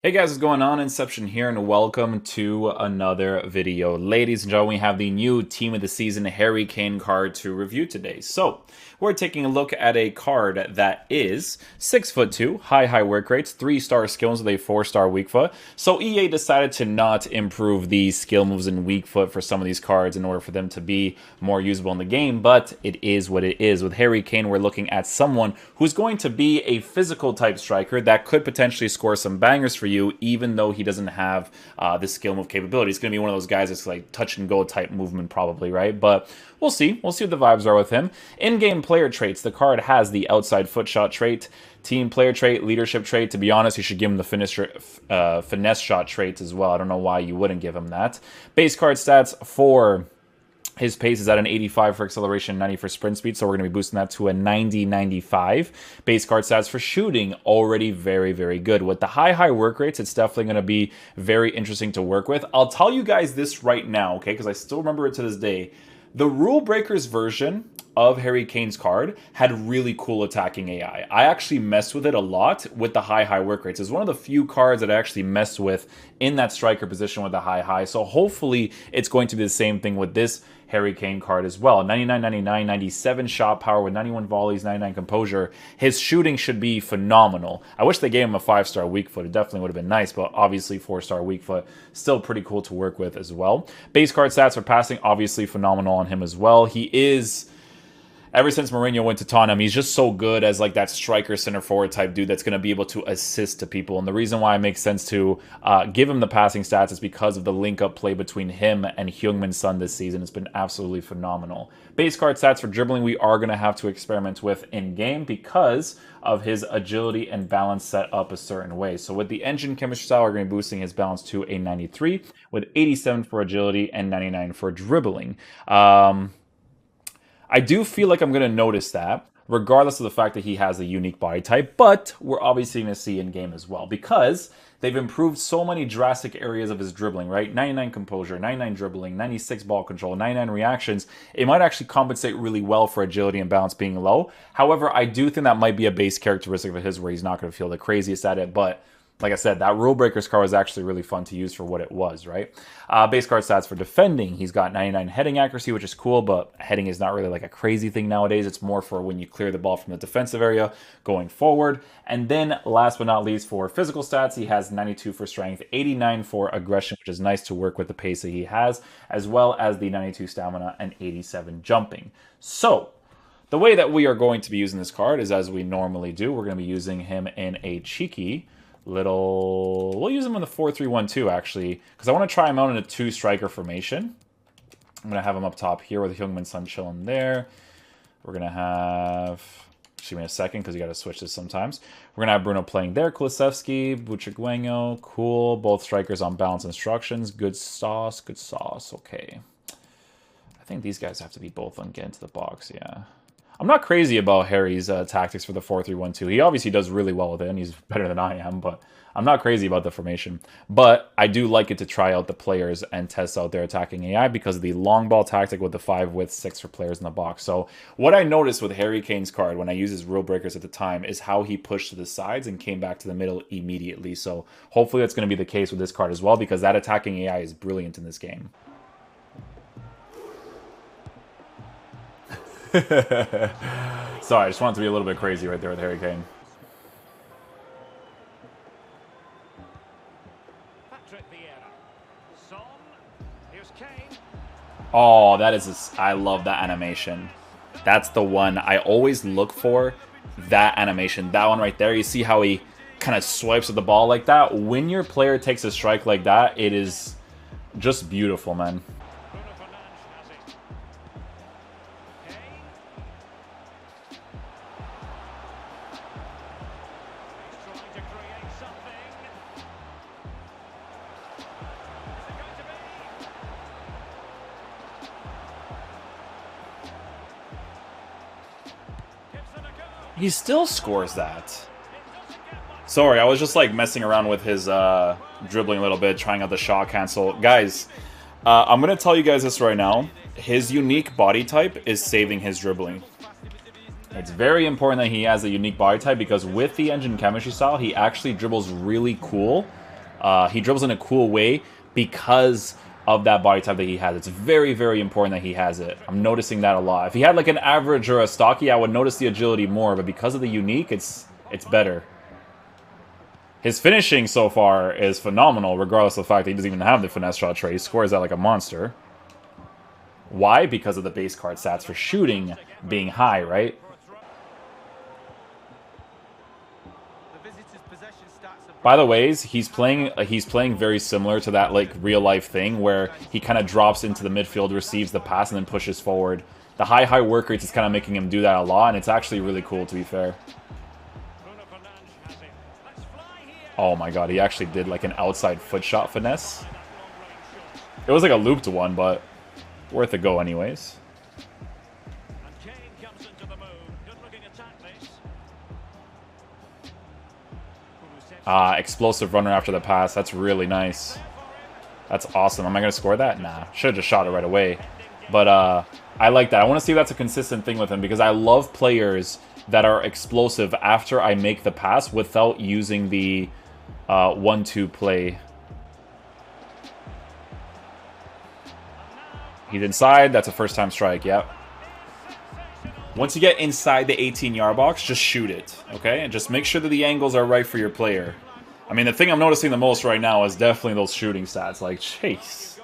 Hey guys, what's going on? Inception here, and welcome to another video. Ladies and gentlemen, we have the new Team of the Season Harry Kane card to review today. So, we're taking a look at a card that is 6'2", high work rates, 3-star skills with a 4-star weak foot. So EA decided to not improve the skill moves in weak foot for some of these cards in order for them to be more usable in the game, but it is what it is. With Harry Kane, we're looking at someone who's going to be a physical type striker that could potentially score some bangers for you, even though he doesn't have the skill move capability. He's going to be one of those guys that's like touch and go type movement probably, right? But we'll see. We'll see what the vibes are with him. In-game player traits, the card has the outside foot shot trait, team player trait, leadership trait. To be honest, you should give him the finesse shot traits as well. I don't know why you wouldn't give him that. Base card stats for his pace is at an 85 for acceleration, 90 for sprint speed, so we're going to be boosting that to a 90-95. Base card stats for shooting, already very good. With the high work rates, it's definitely going to be very interesting to work with. I'll tell you guys this right now, okay, because I still remember it to this day. The Rule Breakers version of Harry Kane's card had really cool attacking AI. I actually messed with it a lot with the high work rates. It's one of the few cards that I actually messed with in that striker position with the high. So hopefully it's going to be the same thing with this Harry Kane card as well. 99, 99, 97 shot power with 91 volleys, 99 composure. His shooting should be phenomenal. I wish they gave him a 5-star weak foot. It definitely would have been nice, but obviously 4-star weak foot, still pretty cool to work with as well. Base card stats for passing, obviously phenomenal on him as well. He is, ever since Mourinho went to Tottenham, he's just so good as like that striker center forward type dude that's going to be able to assist to people. And the reason why it makes sense to give him the passing stats is because of the link up play between him and Heung-min Son this season. It's been absolutely phenomenal. Base card stats for dribbling we are going to have to experiment with in game because of his agility and balance set up a certain way. So with the engine chemistry style, we're going to be boosting his balance to a 93 with 87 for agility and 99 for dribbling. I do feel like I'm going to notice that, regardless of the fact that he has a unique body type, but we're obviously going to see in-game as well, because they've improved so many drastic areas of his dribbling, right? 99 composure, 99 dribbling, 96 ball control, 99 reactions. It might actually compensate really well for agility and balance being low. However, I do think that might be a base characteristic of his where he's not going to feel the craziest at it, but like I said, that Rule Breakers card was actually really fun to use for what it was, right? Base card stats for defending. He's got 99 heading accuracy, which is cool, but heading is not really like a crazy thing nowadays. It's more for when you clear the ball from the defensive area going forward. And then last but not least, for physical stats, he has 92 for strength, 89 for aggression, which is nice to work with the pace that he has, as well as the 92 stamina and 87 jumping. So, the way that we are going to be using this card is as we normally do. We're going to be using him in a cheeky we'll use him in the 4-3-1-2 actually, because I want to try him out in a 2-striker formation. I'm going to have him up top here with Heung-min Son chilling there. We're going to have, just give me a second because you got to switch this sometimes. We're going to have Bruno playing there, Kulusevski, Buchigueño, cool. Both strikers on balance instructions. Good sauce, okay. I think these guys have to be both on get into the box, yeah. I'm not crazy about Harry's tactics for the 4-3-1-2. He obviously does really well with it, and he's better than I am, but I'm not crazy about the formation. But I do like it to try out the players and test out their attacking AI because of the long ball tactic with the 5 width 6 for players in the box. So what I noticed with Harry Kane's card when I used his Rule Breakers at the time is how he pushed to the sides and came back to the middle immediately. So hopefully that's going to be the case with this card as well, because that attacking AI is brilliant in this game. Sorry, I just wanted to be a little bit crazy right there with Harry Kane. Oh, that is I love that animation. That's the one I always look for. That animation, that one right there. You see how he kind of swipes at the ball like that? When your player takes a strike like that, it is just beautiful, man. He still scores that. Sorry, I was just like messing around with his dribbling a little bit, trying out the shot cancel. Guys, I'm going to tell you guys this right now. His unique body type is saving his dribbling. It's very important that he has a unique body type because with the engine chemistry style, he actually dribbles really cool He dribbles in a cool way because of that body type that he has. It's very, very important that he has it. I'm noticing that a lot. If he had like an average or a stocky, I would notice the agility more, but because of the unique, it's better. His finishing so far is phenomenal, regardless of the fact that he doesn't even have the finesse shot trait. He scores that like a monster. Why? Because of the base card stats for shooting being high, right? By the ways, he's playing very similar to that like real life thing where he kind of drops into the midfield, receives the pass, and then pushes forward. The high work rates is kind of making him do that a lot, and it's actually really cool, to be fair. Oh my god, he actually did like an outside foot shot finesse. It was like a looped one, but worth a go anyways. Explosive runner after the pass. That's really nice. That's awesome. Am I going to score that? Nah. Should have just shot it right away. But I like that. I want to see if that's a consistent thing with him because I love players that are explosive after I make the pass without using the 1-2 play. He's inside. That's a first-time strike. Yep. Once you get inside the 18-yard box, just shoot it, okay? And just make sure that the angles are right for your player. I mean, the thing I'm noticing the most right now is definitely those shooting stats. Like, chase.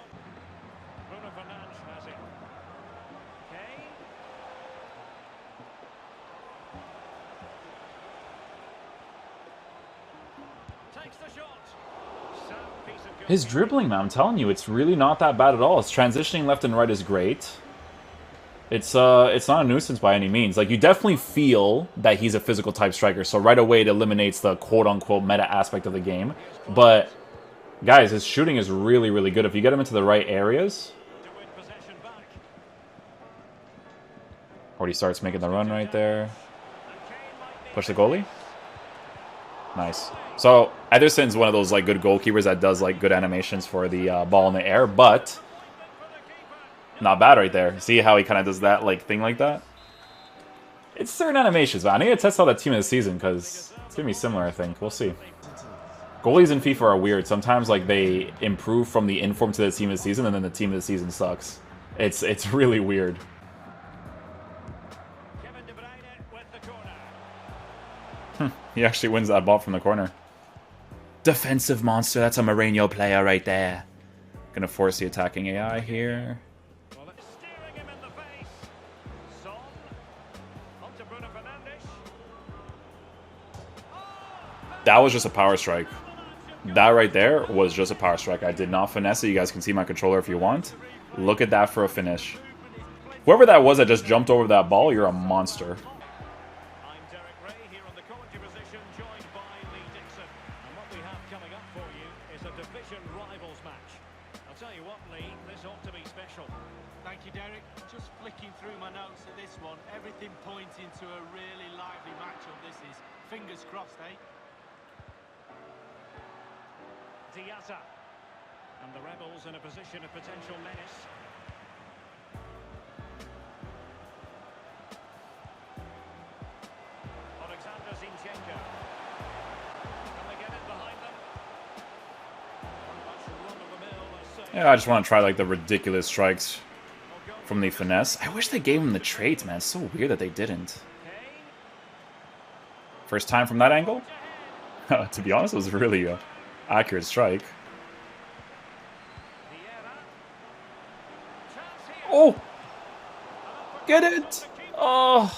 His dribbling, man, I'm telling you, it's really not that bad at all. His transitioning left and right is great. It's not a nuisance by any means. Like, you definitely feel that he's a physical type striker, so right away it eliminates the quote-unquote meta aspect of the game. But, guys, his shooting is really, really good. If you get him into the right areas... Already starts making the run right there. Push the goalie. Nice. So, Ederson's one of those, like, good goalkeepers that does, like, good animations for the ball in the air, but... Not bad right there. See how he kind of does that like thing like that? It's certain animations, man. I need to test out that team of the season because it's going to be similar, I think. We'll see. Goalies in FIFA are weird. Sometimes like they improve from the inform to the team of the season and then the team of the season sucks. It's really weird. He actually wins that ball from the corner. Defensive monster. That's a Mourinho player right there. Gonna force the attacking AI here. That was just a power strike. That right there was just a power strike. I did not finesse it. You guys can see my controller if you want. Look at that for a finish. Whoever that was that just jumped over that ball, you're a monster. Thank you, Derek. Just flicking through my notes at this one. Everything pointing to a really lively matchup. This is fingers crossed, eh? Diatta. And the Rebels in a position of potential menace. Alexander Zinchenko. Can they get it behind them? Yeah, I just want to try like the ridiculous strikes from the finesse. I wish they gave him the traits, man. It's so weird that they didn't. First time from that angle? To be honest, it was really an accurate strike. Oh! Get it! Oh!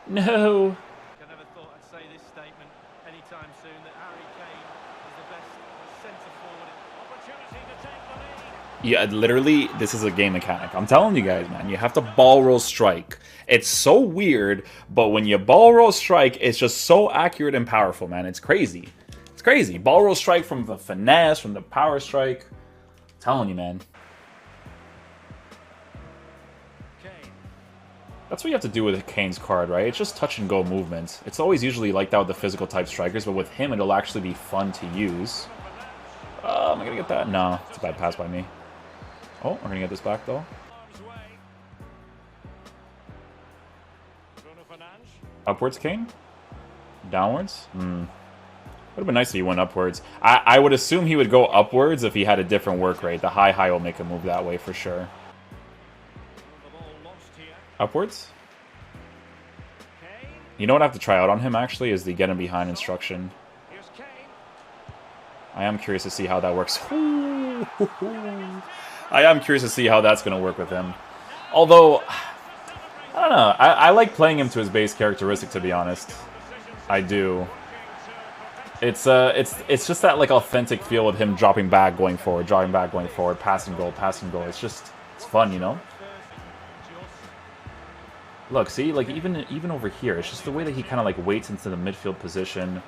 No! I never thought I'd say this statement anytime soon that Harry Kane is the best centre forward. Opportunity to take the lead. Yeah, literally, this is a game mechanic. I'm telling you guys, man, you have to ball roll strike. It's so weird, but when you ball roll strike, it's just so accurate and powerful, man. It's crazy. It's crazy. Ball roll strike from the finesse, from the power strike. I'm telling you, man. That's what you have to do with Kane's card, right? It's just touch and go movements. It's always usually like that with the physical type strikers, but with him, it'll actually be fun to use. Am I going to get that? No, it's a bad pass by me. Oh, we're going to get this back, though. Upwards, Kane? Downwards? Would have been nice if he went upwards. I would assume he would go upwards if he had a different work rate. The high will make him move that way for sure. Upwards? You know what I have to try out on him, actually, is the get him behind instruction. I am curious to see how that works. I am curious to see how that's going to work with him. Although, I don't know. I like playing him to his base characteristic, to be honest. I do. It's just that, like, authentic feel with him dropping back, going forward, passing goal, passing goal. It's fun, you know? Look, see, like, even over here, it's just the way that he kind of, like, waits into the midfield position.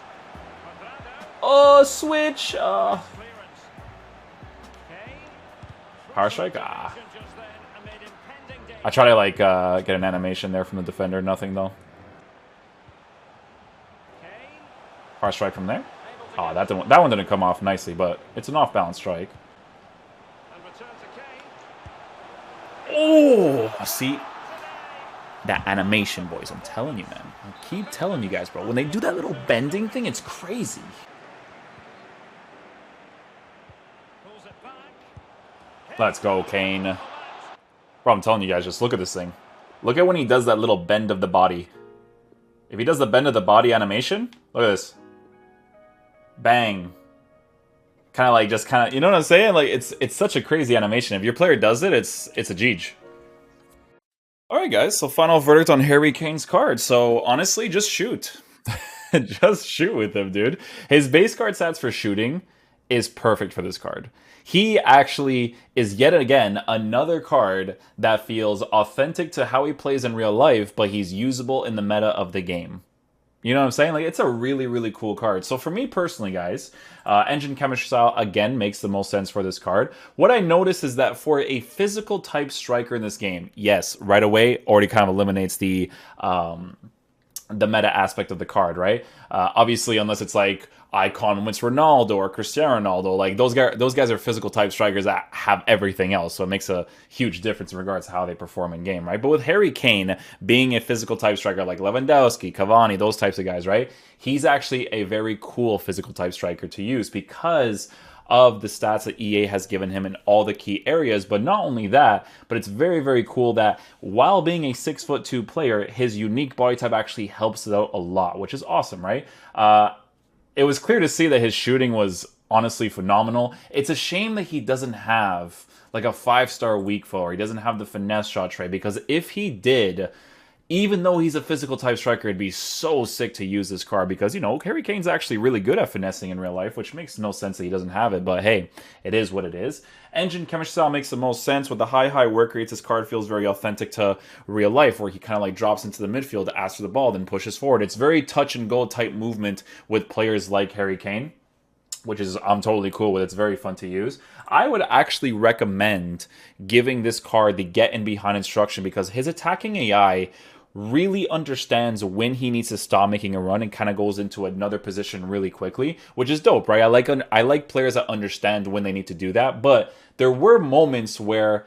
Oh, switch! Power strike? Ah. I try to, like, get an animation there from the defender. Nothing, though. Power strike from there? Oh, that one didn't come off nicely, but it's an off-balance strike. Oh! See? That animation, boys. I'm telling you, man. I keep telling you guys, bro. When they do that little bending thing, it's crazy. Let's go, Kane. Bro, I'm telling you guys, just look at this thing. Look at when he does that little bend of the body. If he does the bend of the body animation, look at this. Bang. Kind of like, you know what I'm saying? Like, it's such a crazy animation. If your player does it, it's a Jeej. Alright guys, so final verdict on Harry Kane's card. So honestly, just shoot. Just shoot with him, dude. His base card stats for shooting is perfect for this card. He actually is yet again another card that feels authentic to how he plays in real life, but he's usable in the meta of the game. You know what I'm saying? Like, it's a really, really cool card. So for me personally, guys, Engine Chemistry Style, again, makes the most sense for this card. What I noticed is that for a physical type striker in this game, yes, right away, already kind of eliminates the meta aspect of the card, right? Obviously, unless it's like Icon wins Ronaldo or Cristiano Ronaldo, like those guys are physical type strikers that have everything else, so it makes a huge difference in regards to how they perform in game, right? But with Harry Kane being a physical type striker like Lewandowski, Cavani, those types of guys, right? He's actually a very cool physical type striker to use because of the stats that EA has given him in all the key areas. But not only that, but it's very, very cool that while being a 6'2" player, his unique body type actually helps it out a lot, which is awesome, right? It was clear to see that his shooting was honestly phenomenal. It's a shame that he doesn't have like a 5-star weak foe, or he doesn't have the finesse shot trait, because if he did, even though he's a physical type striker, it'd be so sick to use this card because, you know, Harry Kane's actually really good at finessing in real life, which makes no sense that he doesn't have it, but hey, it is what it is. Engine Chemistry Style makes the most sense. With the high work rates, this card feels very authentic to real life, where he kind of like drops into the midfield, asks for the ball, then pushes forward. It's very touch and go type movement with players like Harry Kane, which is I'm totally cool with. It's very fun to use. I would actually recommend giving this card the get in behind instruction because his attacking AI really understands when he needs to stop making a run and kind of goes into another position really quickly, which is dope, right? I like players that understand when they need to do that, but there were moments where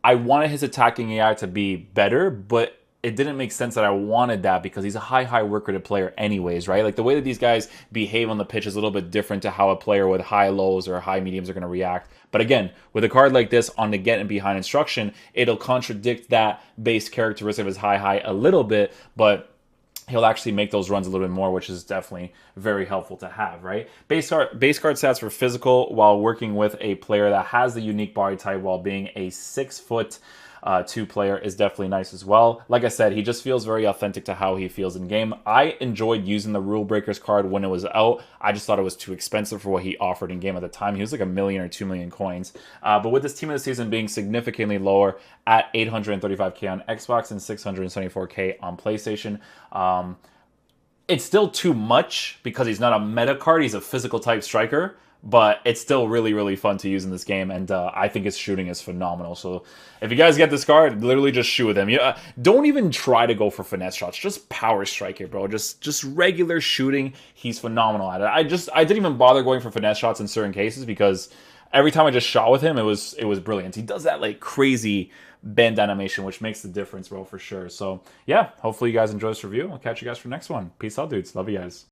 I wanted his attacking AI to be better, but it didn't make sense that I wanted that because he's a high work rated player anyways, right? Like the way that these guys behave on the pitch is a little bit different to how a player with high lows or high mediums are going to react. But again, with a card like this on the get and behind instruction, it'll contradict that base characteristic of his high a little bit, but he'll actually make those runs a little bit more, which is definitely very helpful to have, right? Base card stats for physical while working with a player that has the unique body type while being a 6'2" player is definitely nice as well. Like I said, he just feels very authentic to how he feels in game. I enjoyed using the Rule Breakers card when it was out. I just thought it was too expensive for what he offered in game at the time. He was like 1 million or 2 million coins. But with this team of the season being significantly lower at 835k on Xbox and 674k on PlayStation, it's still too much because he's not a meta card. He's a physical type striker. But it's still really fun to use in this game, and I think his shooting is phenomenal. So if you guys get this card, literally just shoot with him. Don't even try to go for finesse shots. Just power strike it, bro. Just regular shooting. He's phenomenal at it. I didn't even bother going for finesse shots in certain cases because every time I just shot with him, it was brilliant. He does that like crazy bend animation, which makes the difference, bro, for sure. So yeah, hopefully you guys enjoy this review. I'll catch you guys for the next one. Peace out, dudes. Love you guys.